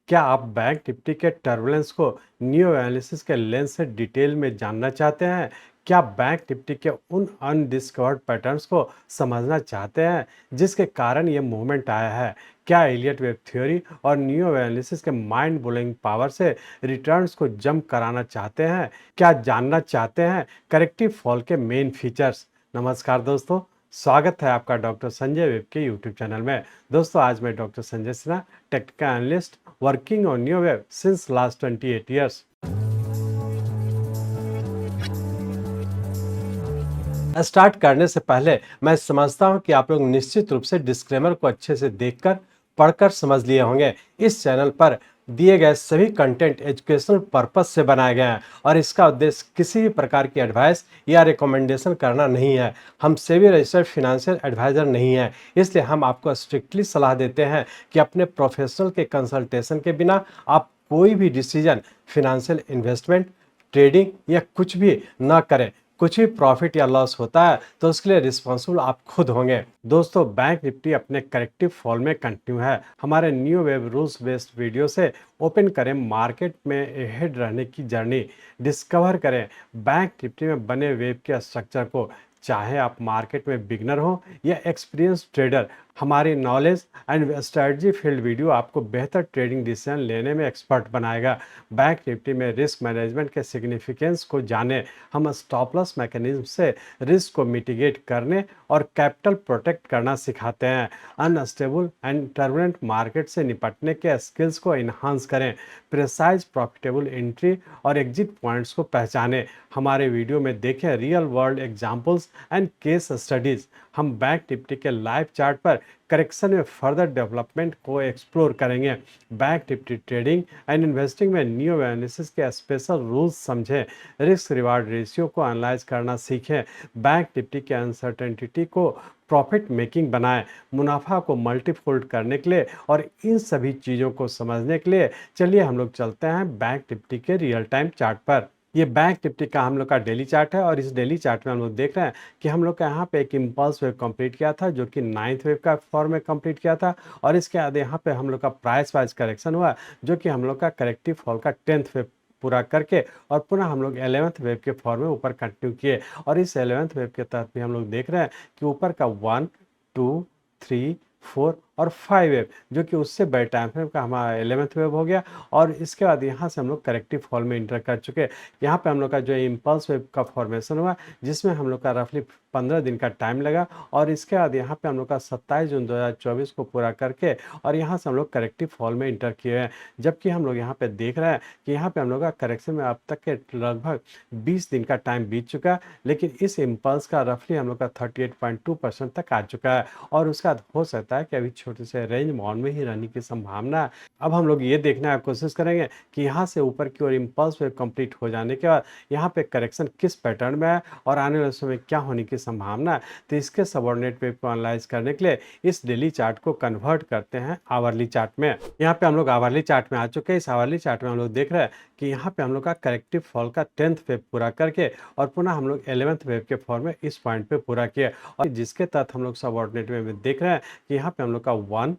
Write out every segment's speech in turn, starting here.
क्या आप bank Nifty के टर्बुलेंस को न्यू एनालिसिस के लेंस से डिटेल में जानना चाहते हैं? क्या बैंक निफ्टी के उन अनडिस्कवर्ड पैटर्न्स को समझना चाहते हैं जिसके कारण ये मूवमेंट आया है? क्या एलियट वेव थ्योरी और न्यू एनालिसिस के माइंड ब्लोइंग पावर से रिटर्न्स को जंप कराना चाहते हैं? क्या जानना चाहते हैं करेक्टिव फॉल के मेन फीचर्स? नमस्कार दोस्तों, स्वागत है आपका डॉक्टर संजय वेब के यूट्यूब चैनल में। दोस्तों, आज मैं doctor Sanjay Sinha, technical analyst working on new web since last 28 years. Start करने से पहले मैं समझता हूं कि आप लोग निश्चित रूप से डिस्क्लेमर को अच्छे से देखकर पढ़कर समझ लिए होंगे। इस चैनल पर दिए गए सभी कंटेंट एजुकेशनल पर्पस से बनाए गए हैं और इसका उद्देश्य किसी भी प्रकार की एडवाइस या रिकमेंडेशन करना नहीं है। हम सेबी रजिस्टर्ड फिनेंशियल एडवाइजर नहीं है, इसलिए हम आपको स्ट्रिक्टली सलाह देते हैं कि अपने प्रोफेशनल के कंसल्टेशन के बिना आप कोई भी डिसीजन, फिनेंशियल इन्वेस्टमेंट, ट्रेडिंग या कुछ भी ना करें। कुछ भी प्रॉफिट या लॉस होता है तो उसके लिए रिस्पॉन्सिबल आप खुद होंगे। दोस्तों, बैंक निफ्टी अपने करेक्टिव फॉल में कंटिन्यू है। हमारे new web rules based video से ओपन करें मार्केट में अहेड रहने की जर्नी, डिस्कवर करें बैंक निफ्टी में बने वेब के स्ट्रक्चर को। चाहे आप मार्केट में बिगनर हो या एक्सपीरियंस ट्रेडर, हमारी knowledge and strategy field video आपको बेहतर ट्रेडिंग डिसीजन लेने में एक्सपर्ट बनाएगा। बैंक निफ्टी में रिस्क मैनेजमेंट के सिग्निफिकेंस को जानें। हम स्टॉप लॉस मैकेनिज्म से रिस्क को मिटिगेट करने और कैपिटल प्रोटेक्ट करना सिखाते हैं। अनस्टेबल एंड टर्बुलेंट मार्केट से निपटने के स्किल्स को इन्हांस करें। प्रिसाइज प्रॉफिटेबल एंट्री और एग्जिट पॉइंट्स को पहचानें। हमारे वीडियो में देखें real world examples and case studies. हम बैंक निफ्टी के लाइव चार्ट पर करेक्शन में फर्दर डेवलपमेंट को एक्सप्लोर करेंगे। Bank Nifty trading and investing में न्यू एनालिसिस के स्पेशल रूल्स समझें। रिस्क रिवार्ड रेशियो को एनालाइज करना सीखें। बैंक निफ्टी के अनसर्टेनिटी को प्रॉफिट मेकिंग बनाएं। मुनाफा को मल्टीफोल्ड करने के लिए और इन सभी चीज़ों को समझने के लिए चलिए हम लोग चलते हैं बैंक निफ्टी के रियल टाइम चार्ट पर। ये बैंक निफ्टी का हम लोग का डेली चार्ट है और इस डेली चार्ट में हम लोग देख रहे हैं कि हम लोग का यहाँ पे एक इम्पल्स वेव कंप्लीट किया था जो कि 9th वेव का फॉर्म में कंप्लीट किया था और इसके बाद यहाँ पे हम लोग का प्राइस वाइज करेक्शन हुआ जो कि हम लोग का करेक्टिव फॉल का 10th वेव पूरा करके और पुनः हम लोग 11th वेव के फॉर्म में ऊपर कंटिन्यू किए। और इस 11th वेव के तहत भी हम लोग देख रहे हैं कि ऊपर का 1, 2, 3, 4 और 5 वेव जो कि उससे बड़े टाइम फ्रेम का हमारा 11th वेव हो गया। और इसके बाद यहाँ से हम लोग करेक्टिव फॉल में इंटर कर चुके हैं। यहाँ पे हम लोग का जो इम्पल्स वेव का फॉर्मेशन हुआ जिसमें हम लोग का रफली 15 दिन का टाइम लगा और इसके बाद यहाँ पे हम लोग का 27 जून 2024 को पूरा करके और यहाँ से हम लोग करेक्टिव फॉल में इंटर किए हैं। जबकि हम लोग यहाँ पे देख रहे हैं कि यहाँ पे हम लोग का करेक्शन में अब तक के लगभग 20 दिन का टाइम बीत चुका है, लेकिन इस इम्पल्स का रफली हम लोग का 38.2% तक आ चुका है और उसका बाद हो सकता है कि अभी छोटे से रेंज बाउंड में ही रहने की संभावना है। अब हम लोग ये देखने की कोशिश करेंगे कि यहाँ से ऊपर की ओर इम्पल्स वेव कंप्लीट हो जाने के बाद यहाँ पे करेक्शन किस पैटर्न में है और आने वाले समय क्या होने की संभावना है। तो इसके सबऑर्डिनेट वेव को एनालाइज करने के लिए इस डेली चार्ट को कन्वर्ट करते हैं आवरली चार्ट में। यहाँ पे हम लोग आवरली चार्ट में आ चुके हैं। इस आवरली चार्ट में हम लोग देख रहे हैं कि यहाँ पे हम लोग का करेक्टिव फॉल का 10th वेव पूरा करके और पुनः हम लोग 11th वेव के फॉर्म में इस पॉइंट पे पूरा किया और जिसके तहत हम लोग सबऑर्डिनेट वेव में देख रहे हैं कि यहाँ पे हम लोग का 1,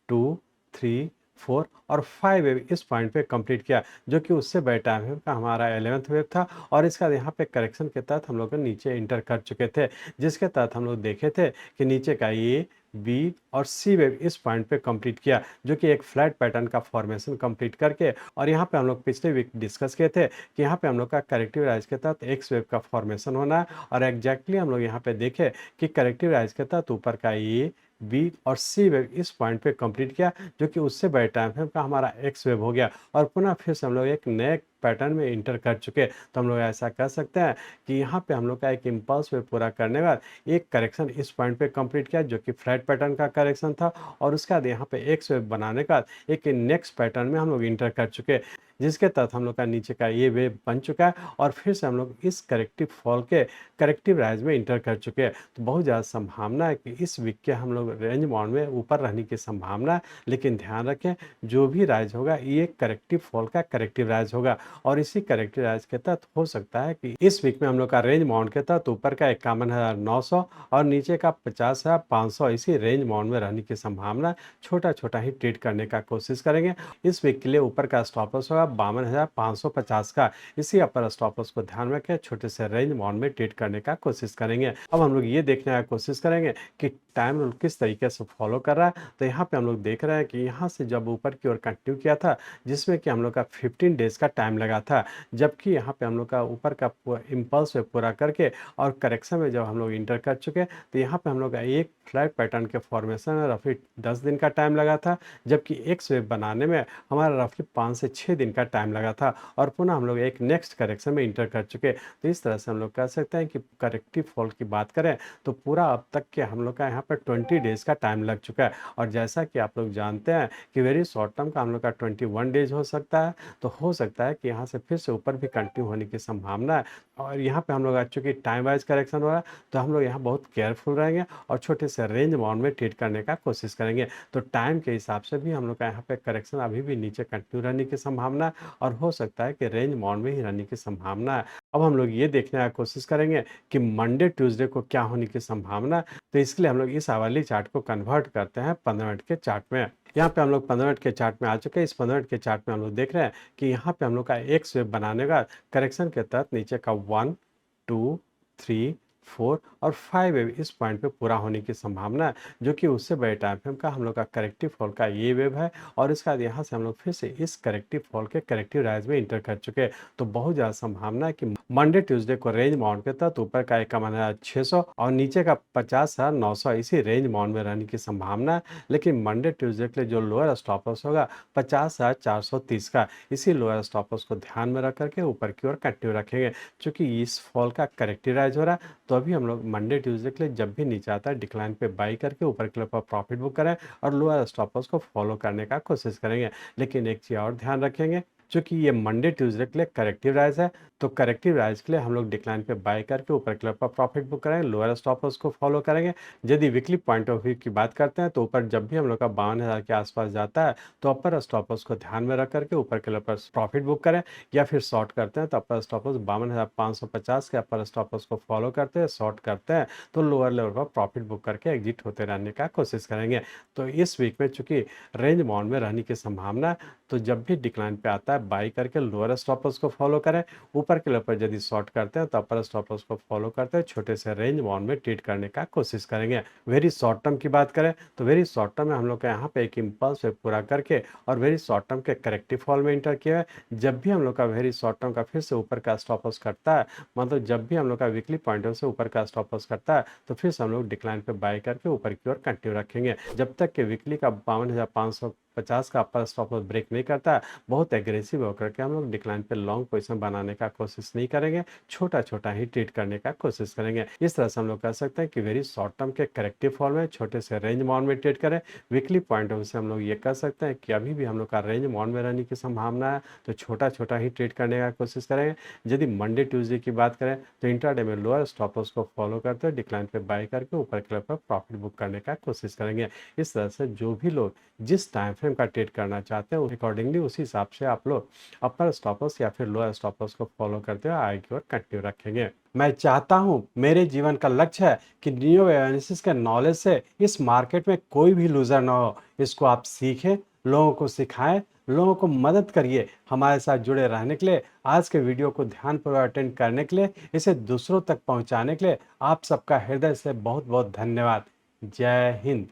2, 3, 4 और 5 वेव इस पॉइंट पे कंप्लीट किया जो कि उससे बड़े टाइम वेव का हमारा 11th वेव था। और इसके बाद यहाँ पे करेक्शन के तहत हम लोग नीचे इंटर कर चुके थे जिसके तहत हम लोग देखे थे कि नीचे का ए, बी और सी वेव इस पॉइंट पे कंप्लीट किया जो कि एक फ्लैट पैटर्न का फॉर्मेशन कंप्लीट करके और यहाँ पे हम लोग पिछले वीक डिस्कस किए थे कि यहाँ पे हम लोग का करेक्टिव राइज के तहत एक्स वेव का फॉर्मेशन होना है और एग्जैक्टली हम लोग यहाँ पे देखे कि करेक्टिव राइज के तहत ऊपर का ए, बी और सी वेव इस पॉइंट पे कंप्लीट किया जो कि उससे बड़े टाइम फ्रेम का हमारा एक्स वेव हो गया और पुनः फिर से हम लोग एक नए पैटर्न में इंटर कर चुके। तो हम लोग ऐसा कर सकते हैं कि यहाँ पे हम लोग का एक इम्पल्स वेव पूरा करने के बाद एक करेक्शन इस पॉइंट पे कंप्लीट किया जो कि फ्लैट पैटर्न का करेक्शन था और उसके बाद यहाँ पे एक्स वेव बनाने का एक नेक्स्ट पैटर्न में हम लोग इंटर कर चुके जिसके तहत हम लोग का नीचे का ये वेव बन चुका है और फिर से हम लोग इस करेक्टिव फॉल के करेक्टिव राइज में इंटर कर चुके हैं। तो बहुत ज़्यादा संभावना है कि इस वीक के हम लोग रेंज बाउंड में ऊपर रहने की संभावना है, लेकिन ध्यान रखें जो भी राइज होगा ये करेक्टिव फॉल का करेक्टिव राइज होगा और इसी करेक्टिव राइज के तहत हो सकता है कि इस वीक में हम लोग का रेंज बाउंड के तहत ऊपर का 51,900 और नीचे का 50,500 इसी रेंज बाउंड में रहने की संभावना। छोटा छोटा ही ट्रेड करने का कोशिश करेंगे। इस वीक के लिए ऊपर का स्टॉप लॉस होगा 52,550 का। इसी अपर स्टॉप लॉस को ध्यान में रखें, छोटे से रेंज बाउंड में ट्रेड करने का कोशिश करेंगे। अब हम लोग ये देखने का कोशिश करेंगे कि टाइम रूल किस तरीके से फॉलो कर रहा है। तो यहाँ पे हम लोग देख रहे हैं कि यहाँ से जब ऊपर की ओर कंटिन्यू किया था, जिसमें कि हम लोग का 15 डेज का टाइम लगा था, जबकि यहाँ पे हम लोग का ऊपर का इम्पल्स वे पूरा करके और करेक्शन में जब हम लोग इंटर कर चुके, तो यहाँ पे हम लोग का एक फ्लैट पैटर्न के फॉर्मेशन में रफली 10 दिन का टाइम लगा था, जबकि एक स्वेप बनाने में हमारा रफली 5 से 6 दिन का टाइम लगा था और पुनः हम लोग एक नेक्स्ट करेक्शन में इंटर कर चुके। तो इस तरह से हम लोग कह सकते हैं कि करेक्टिव फॉल की बात करें तो पूरा अब तक के हम लोग का यहाँ पर 20 डेज का टाइम लग चुका है। और जैसा कि आप लोग जानते हैं कि वेरी शॉर्ट टर्म का हम लोग का 21 डेज हो सकता है, तो हो सकता है कि यहाँ से फिर से ऊपर भी कंटिन्यू होने की संभावना है। और यहाँ पे हम लोग चूंकि टाइम वाइज करेक्शन हो रहा है, तो हम लोग यहाँ बहुत केयरफुल रहेंगे और छोटे से रेंज बाउंड में ट्रेड करने का कोशिश करेंगे। तो टाइम के हिसाब से भी हम लोग का यहाँ पे करेक्शन अभी भी नीचे कंटिन्यू रहने की संभावना है और हो सकता है कि रेंज बाउंड में ही रहने की संभावना है। अब हम लोग ये देखने का कोशिश करेंगे कि मंडे ट्यूसडे को क्या होने की संभावना है। तो इसके लिए हम लोग इस आवर्ली चार्ट को कन्वर्ट करते हैं 15 मिनट के चार्ट में। यहाँ पे हम लोग 15 मिनट के चार्ट में आ चुके हैं। इस 15 मिनट के चार्ट में हम लोग देख रहे हैं कि यहाँ पे हम लोग का एक स्वेप बनाने का करेक्शन के तहत नीचे का 1 2 3 4 और 5 वेव इस पॉइंट पे पूरा होने की संभावना है, जो कि उससे बड़े टाइम फ्रेम का हम लोग का करेक्टिव फॉल का ये वेव है। और इसके बाद यहाँ से हम लोग फिर से इस करेक्टिव फॉल के करेक्टिव राइज में इंटर कर चुके हैं। तो बहुत ज़्यादा संभावना है कि मंडे ट्यूसडे को रेंज बाउंड के तहत ऊपर का 51,600 और नीचे का 50,900 इसी रेंज बाउंड में रहने की संभावना है। लेकिन मंडे ट्यूसडे के लिए जो लोअर स्टॉप लॉस होगा 50,430 का, इसी लोअर स्टॉप लॉस को ध्यान में रख करके ऊपर की ओर कंटिन्यू रखेंगे। चूंकि इस फॉल का करेक्टिव राइज हो रहा है, तो अभी हम लोग मंडे ट्यूसडे के लिए जब भी नीचे आता है डिक्लाइन पे बाई करके ऊपर के लिए प्रॉफिट बुक करें और लोअर स्टॉप लॉस को फॉलो करने का कोशिश करेंगे। लेकिन एक चीज़ और ध्यान रखेंगे, चूंकि ये मंडे ट्यूसडे के लिए करेक्टिव राइज है, तो करेक्टिव राइज के लिए हम लोग डिक्लाइन पे बाय करके ऊपर के लिए प्रॉफिट बुक करेंगे, लोअर स्टॉप लॉस को फॉलो करेंगे। यदि वीकली पॉइंट ऑफ व्यू की बात करते हैं, तो ऊपर जब भी हम लोग का 52,000 के आसपास जाता है, तो अपर स्टॉप लॉस को ध्यान में रख करके ऊपर के लिए प्रॉफिट बुक करें। या फिर शॉर्ट करते हैं तो अपर स्टॉप लॉस 52,550 के अपर स्टॉप लॉस को फॉलो करते हैं, शॉर्ट करते हैं तो लोअर लेवल पर प्रॉफिट बुक करके एग्जिट होते रहने का कोशिश करेंगे। तो इस वीक में चूंकि रेंज बाउंड में रहने की संभावना है, तो जब भी डिक्लाइन पे आता है बाई करके लोअर स्टॉप लॉस को फॉलो करें। ऊपर के लेवल पर यदि शॉर्ट करते हैं तो अपर स्टॉप लॉस को फॉलो करते हैं, छोटे से रेंज बाउंड में ट्रेड करने का कोशिश करेंगे। वेरी शॉर्ट टर्म की बात करें तो वेरी शॉर्ट टर्म में हम लोग का यहाँ पे एक इम्पल्स पे पूरा करके और वेरी शॉर्ट टर्म के करेक्टिव फॉल में इंटर किया है। जब भी हम लोग का वेरी शॉर्ट टर्म का फिर से ऊपर का स्टॉप लॉस करता है, मतलब जब भी हम लोग का वीकली पॉइंट से ऊपर का स्टॉप लॉस करता है, तो फिर से हम लोग डिक्लाइन पे बाय करके ऊपर की ओर कंटिन्यू रखेंगे जब तक कि वीकली का 52,550 का अपर स्टॉप लॉस ब्रेक नहीं करता है। बहुत एग्रेसिव होकर के हम लोग डिक्लाइन पे लॉन्ग पोजीशन बनाने का कोशिश नहीं करेंगे, छोटा छोटा ही ट्रेड करने का कोशिश करेंगे। इस तरह से हम लोग कह सकते हैं कि वेरी शॉर्ट टर्म के करेक्टिव फॉल में छोटे से रेंज बाउंड में ट्रेड करें। वीकली पॉइंट ऑफ व्यू से हम लोग ये कह सकते हैं कि अभी भी हम लोग का रेंज बाउंड में रहने की संभावना है, तो छोटा छोटा ही ट्रेड करने का कोशिश करेंगे। यदि मंडे ट्यूसडे की बात करें तो इंट्राडे में लोअर स्टॉप लॉस को फॉलो करते हुए डिक्लाइन पे बाय करके ऊपर के लेवल पर प्रॉफिट बुक करने का कोशिश करेंगे। इस तरह से जो भी लोग जिस टाइम फ्रेम का ट्रेड करना चाहते हैं अकॉर्डिंगली उसी हिसाब से आप लोग अपर स्टॉप लॉस या फिर लोअर स्टॉप लॉस को फॉलो करते हुए आगे की ओर कंटिन्यू रखेंगे। मैं चाहता हूं, मेरे जीवन का लक्ष्य है कि नियो एनालिसिस के नॉलेज से इस मार्केट में कोई भी लूजर ना हो। इसको आप सीखें, लोगों को सिखाएं, लोगों को मदद करिए। हमारे साथ जुड़े रहने के लिए, आज के वीडियो को ध्यानपूर्वक अटेंड करने के लिए, इसे दूसरों तक पहुंचाने के लिए आप सबका हृदय से बहुत बहुत धन्यवाद। जय हिंद।